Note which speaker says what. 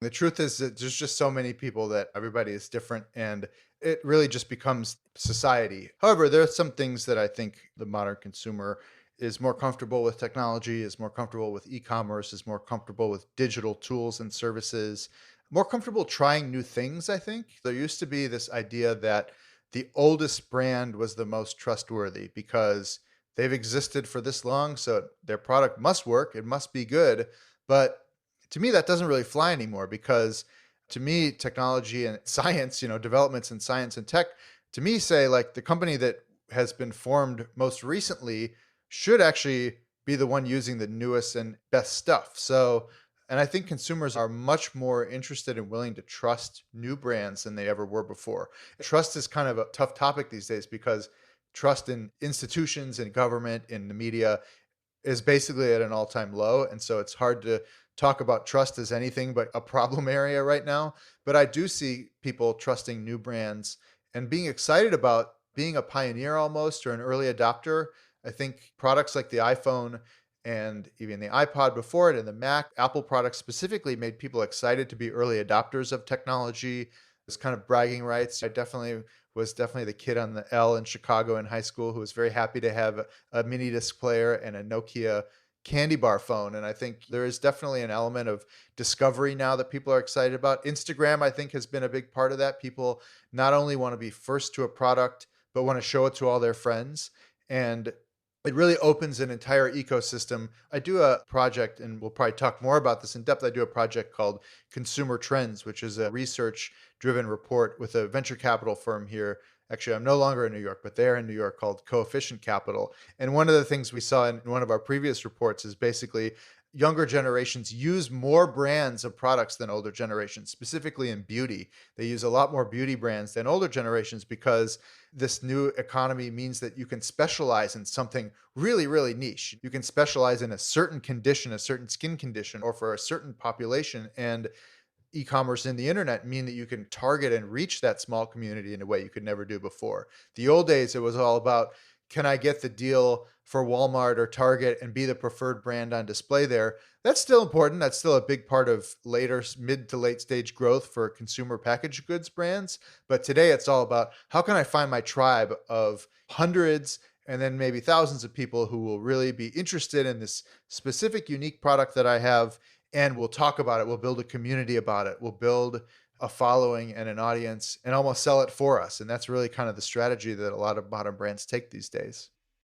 Speaker 1: The truth is that there's just so many people that everybody is different and it really just becomes society. However, there are some things that I think the modern consumer is more comfortable with technology, is more comfortable with e-commerce, is more comfortable with digital tools and services, more comfortable trying new things, I think. There used to be this idea that the oldest brand was the most trustworthy because they've existed for this long, so their product must work, it must be good. But to me, that doesn't really fly anymore because to me, technology and science, developments in science and tech, to me, say like the company that has been formed most recently should actually be the one using the newest and best stuff. So, and I think consumers are much more interested and willing to trust new brands than they ever were before. Trust is kind of a tough topic these days because trust in institutions and government in the media is basically at an all-time low, and so it's hard to talk about trust as anything but a problem area right now. But I do see people trusting new brands and being excited about being a pioneer almost or an early adopter. I think products like the iPhone and even the iPod before it and the Mac, Apple products specifically made people excited to be early adopters of technology. It's kind of bragging rights. I definitely was definitely the kid on the L in Chicago in high school who was very happy to have a mini disc player and a Nokia candy bar phone. And I think there is definitely an element of discovery now that people are excited about. Instagram, I think, has been a big part of that. People not only want to be first to a product, but want to show it to all their friends. And it really opens an entire ecosystem. I do a project, and we'll probably talk more about this in depth. I do a project called Consumer Trends, which is a research driven report with a venture capital firm here. Actually, I'm no longer in New York, but they're in New York called Coefficient Capital. And one of the things we saw in one of our previous reports is basically younger generations use more brands of products than older generations, specifically in beauty. They use a lot more beauty brands than older generations because this new economy means that you can specialize in something really, really niche. You can specialize in a certain condition, a certain skin condition, or for a certain population. And e-commerce and the internet mean that you can target and reach that small community in a way you could never do before. The old days, it was all about, can I get the deal for Walmart or Target and be the preferred brand on display there? That's still important. That's still a big part of later mid to late stage growth for consumer packaged goods brands. But today it's all about, how can I find my tribe of hundreds and then maybe thousands of people who will really be interested in this specific unique product that I have, and we'll talk about it. We'll build a community about it. We'll build a following and an audience and almost sell it for us. And that's really kind of the strategy that a lot of modern brands take these days.